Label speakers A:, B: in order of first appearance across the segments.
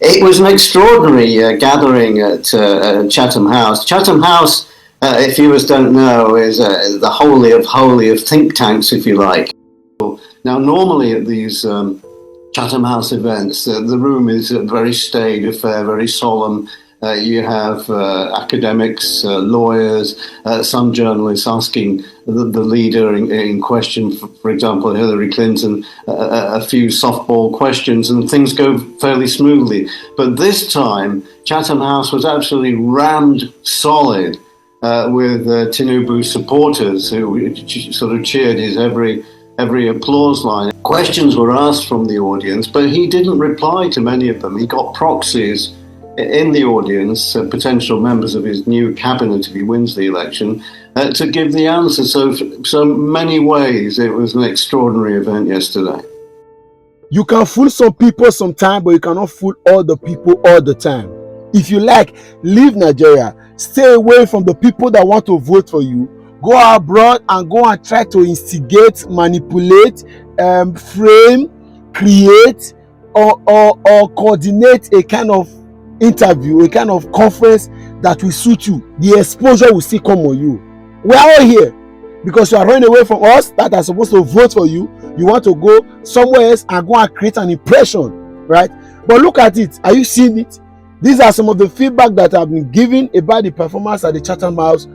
A: It was an extraordinary gathering at Chatham House. Chatham House, if viewers don't know, is the holy of think tanks, if you like. Now, normally at these Chatham House events, the room is a very staid affair, very solemn. You have academics, lawyers, some journalists asking the leader in question, for example, Hillary Clinton, a few softball questions, and things go fairly smoothly. But this time, Chatham House was absolutely rammed solid with Tinubu supporters who sort of cheered his every applause line. Questions were asked from the audience, but he didn't reply to many of them. He got proxies in the audience, potential members of his new cabinet if he wins the election, to give the answer. So many ways, it was an extraordinary event yesterday.
B: You can fool some people sometime, but you cannot fool all the people all the time. If you like, leave Nigeria. Stay away from the people that want to vote for you. Go abroad and go and try to instigate, manipulate, frame, create, or coordinate a kind of interview, a kind of conference that will suit you. The exposure will still come on you. We are all here because you are running away from us that are supposed to vote for you. You want to go somewhere else and go and create an impression, right? But look at it. Are you seeing it? These are some of the feedback that have been given about the performance at the Chatham House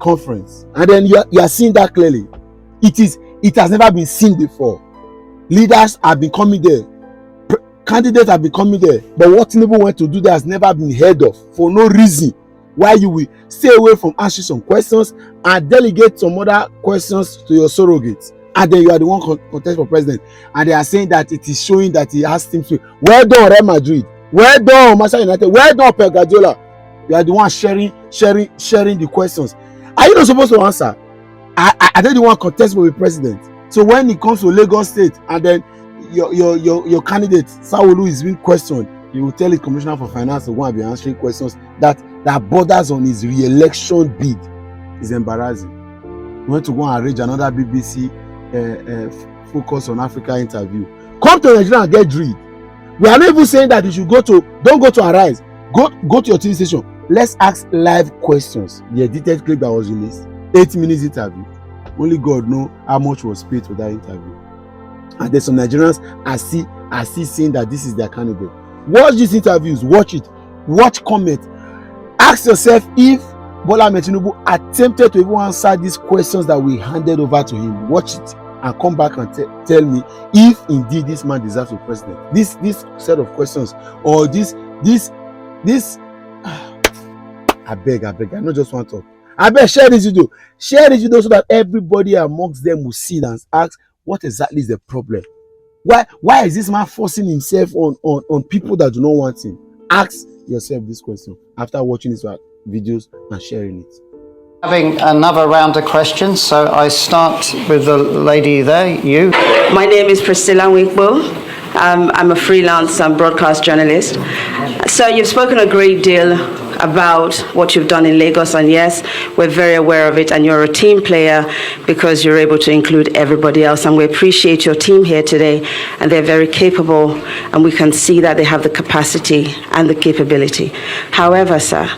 B: conference, and then you are seeing that clearly. It has never been seen before. Leaders have been coming there. Candidates have been coming there, but what Tinubu went to do there has never been heard of for no reason. Why you will stay away from answering some questions and delegate some other questions to your surrogates, and then you are the one contest for president, and they are saying that it is showing that he has team spirit. Well done, Real Madrid. Well done, Manchester United. Well done, Pep Guardiola. You are the one sharing the questions. Are you not supposed to answer? I don't want to contest for the president. So when it comes to Lagos State, and then your candidate Sawolu is being questioned, you will tell the Commissioner for Finance to go and be answering questions that borders on his re-election bid. Is embarrassing. You want to go and arrange another BBC Focus on Africa interview. Come to Nigeria and get drilled. We are not even saying that you should don't go to Arise. Go to your TV station. Let's ask live questions. The edited clip that was released, 8 minutes interview. Only God knows how much was paid for that interview. And there's some Nigerians are still saying that this is their candidate. Watch these interviews. Watch it. Watch comment. Ask yourself if Bola Ahmed Tinubu attempted to even answer these questions that we handed over to him. Watch it and come back and tell me if indeed this man deserves to be president. This set of questions or this I beg, I not just want to talk. I beg, share this video so that everybody amongst them will see and ask, what exactly is the problem? Why is this man forcing himself on people that do not want him? Ask yourself this question after watching these videos and sharing it.
C: Having another round of questions, so I start with the lady there, you.
D: My name is Priscilla Winkbo. I'm a freelance broadcast journalist. So you've spoken a great deal about what you've done in Lagos, and yes, we're very aware of it, and you're a team player because you're able to include everybody else, and we appreciate your team here today, and they're very capable, and we can see that they have the capacity and the capability. However, sir,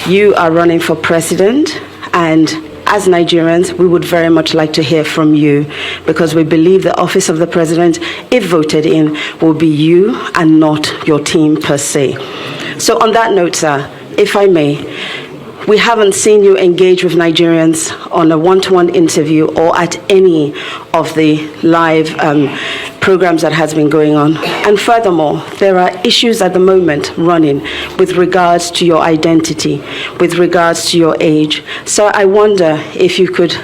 D: you are running for president, and as Nigerians, we would very much like to hear from you because we believe the office of the president, if voted in, will be you and not your team per se. So on that note, sir, if I may, we haven't seen you engage with Nigerians on a one-to-one interview or at any of the live programs that has been going on. And furthermore, there are issues at the moment running with regards to your identity, with regards to your age. So I wonder if you could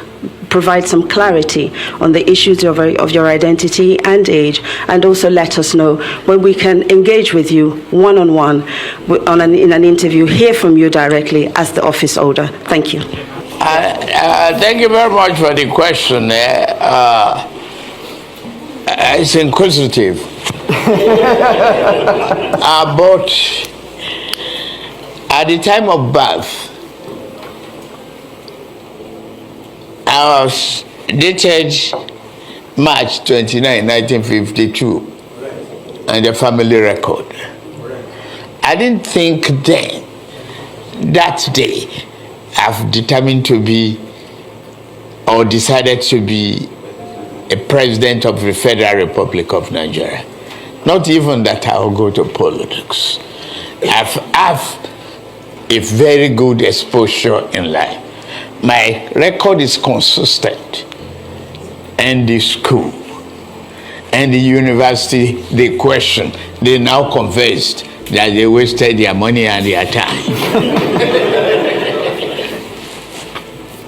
D: provide some clarity on the issues of your identity and age, and also let us know when we can engage with you one-on-one in an interview, hear from you directly as the office holder. Thank you.
E: Thank you very much for the question. It's inquisitive. But at the time of birth, I was dated March 29, 1952, and the family record. I didn't think then, that day, I've determined to be, or decided to be, a president of the Federal Republic of Nigeria. Not even that I will go to politics. I've a very good exposure in life. My record is consistent. And the school and the university, they question, they now convinced that they wasted their money and their time.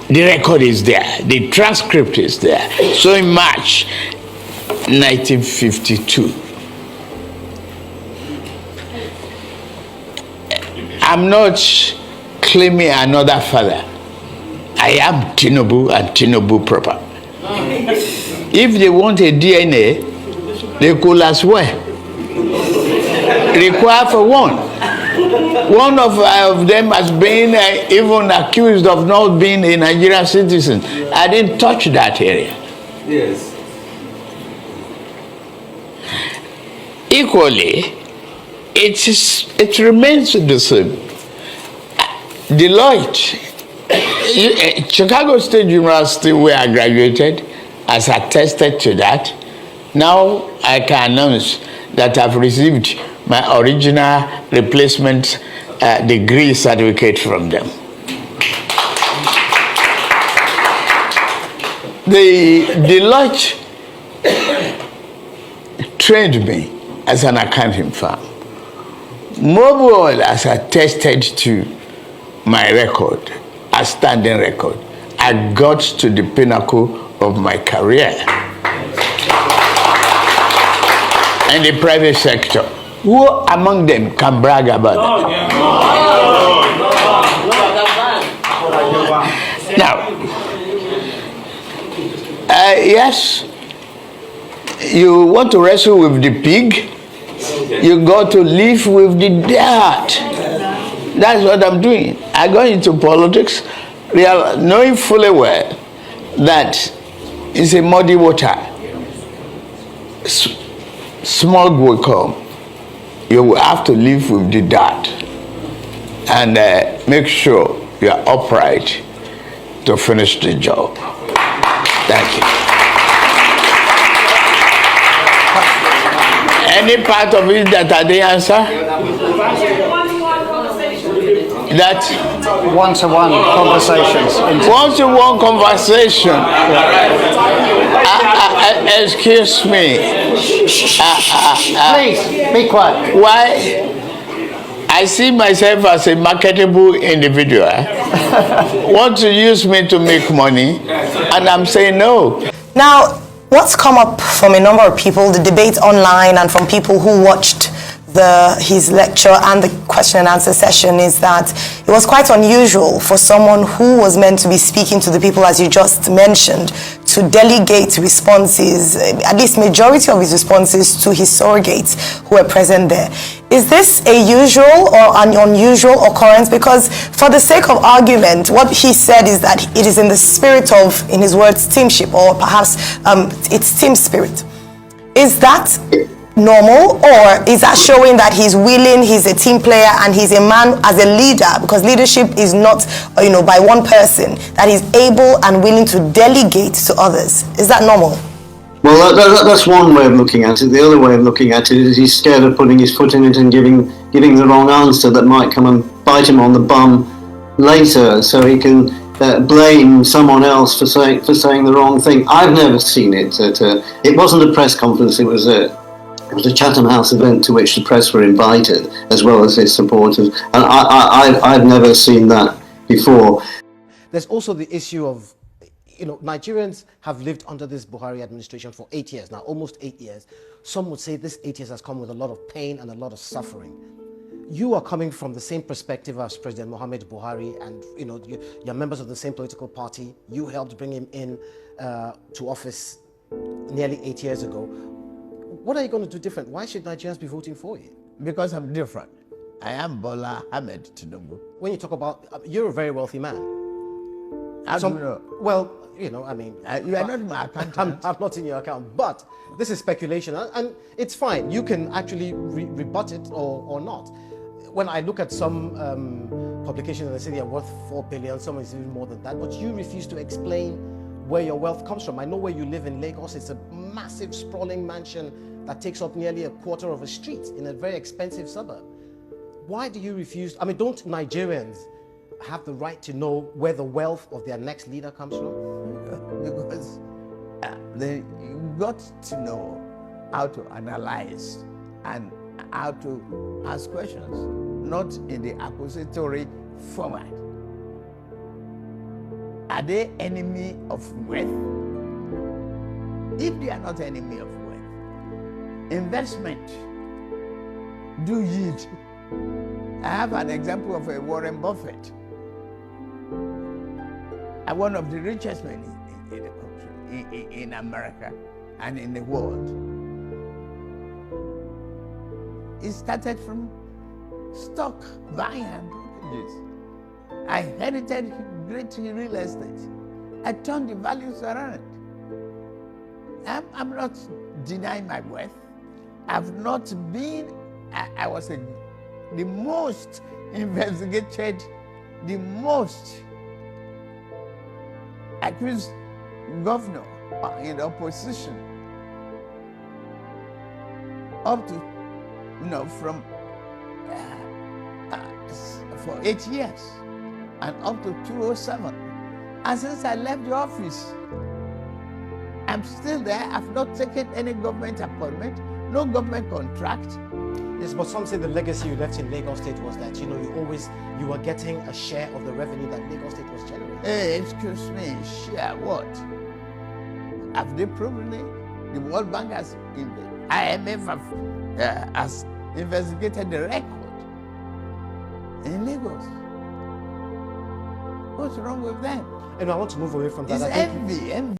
E: The record is there, the transcript is there. So in March 1952, I'm not claiming another father. I am Tinubu and Tinubu proper. If they want a DNA, they could as well require for one. One of them has been even accused of not being a Nigerian citizen. I didn't touch that area.
F: Yes.
E: Equally, it remains the same. Deloitte, Chicago State University, where I graduated, has attested to that. Now I can announce that I've received my original replacement degree certificate from them. The Deloitte trained me as an accounting firm. Mobile has attested to my record, a standing record. I got to the pinnacle of my career. And the private sector, who among them can brag about that? Now, yes, you want to wrestle with the pig, you got to live with the dirt. That's what I'm doing. I go into politics knowing fully well that it's a muddy water. Smog will come. You will have to live with the dirt and make sure you are upright to finish the job. Thank you. Any part of it that I didn't answer? That
C: one-to-one conversations.
E: One-to-one conversation. Excuse me.
C: Please, be quiet.
E: Why? I see myself as a marketable individual. Want to use me to make money, and I'm saying no.
G: Now, what's come up from a number of people, the debate online, and from people who watched his lecture and the question and answer session, is that it was quite unusual for someone who was meant to be speaking to the people, as you just mentioned, to delegate responses, at least majority of his responses, to his surrogates who were present there. Is this a usual or an unusual occurrence? Because for the sake of argument, what he said is that it is in the spirit of, in his words, teamship, or perhaps it's team spirit. Is that normal, or is that showing that he's willing, he's a team player, and he's a man as a leader, because leadership is not by one person, that he's able and willing to delegate to others? Is that normal?
A: Well, that's one way of looking at it. The other way of looking at it is he's scared of putting his foot in it and giving the wrong answer that might come and bite him on the bum later, so he can blame someone else for saying the wrong thing. I've never seen it. It wasn't a press conference. It was a Chatham House event to which the press were invited, as well as his supporters, and I've never seen that before.
F: There's also the issue of, Nigerians have lived under this Buhari administration for 8 years now, almost 8 years. Some would say this 8 years has come with a lot of pain and a lot of suffering. You are coming from the same perspective as President Muhammad Buhari, and you're members of the same political party. You helped bring him in to office nearly 8 years ago. What are you going to do different? Why should Nigerians be voting for you?
E: Because I'm different. I am Bola Ahmed Tinubu.
F: When you talk about, you're a very wealthy man.
E: How do you know?
F: Well,
E: you are not my accountant.
F: I'm not in your account, but this is speculation, and it's fine. You can actually rebut it or not. when I look at some publications and they say they're worth 4 billion, some is even more than that, but you refuse to explain where your wealth comes from. I know where you live in Lagos. It's a massive sprawling mansion that takes up nearly a quarter of a street in a very expensive suburb. Why do you refuse? I mean, don't Nigerians have the right to know where the wealth of their next leader comes from?
H: Because they got to know how to analyze and how to ask questions, not in the accusatory format. Are they enemy of wealth? If they are not enemy of wealth, investment do yield. I have an example of a Warren Buffett, one of the richest men in the country, in America and in the world. It started from stock buying and brokerages. I inherited great real estate. I turned the values around. I'm not denying my wealth. I've not been, I was the most investigated, the most accused governor in the opposition up to, from for 8 years and up to 2007. And since I left the office, I'm still there. I've not taken any government appointment, no government contract.
F: Yes, but some say the legacy you left in Lagos State was that, you were getting a share of the revenue that Lagos State was generating.
H: Hey, excuse me, share what? Have they proven it? The World Bank has, IMF has investigated the record in Lagos. What's wrong with them?
F: And I want to move away from that.
H: It's envy.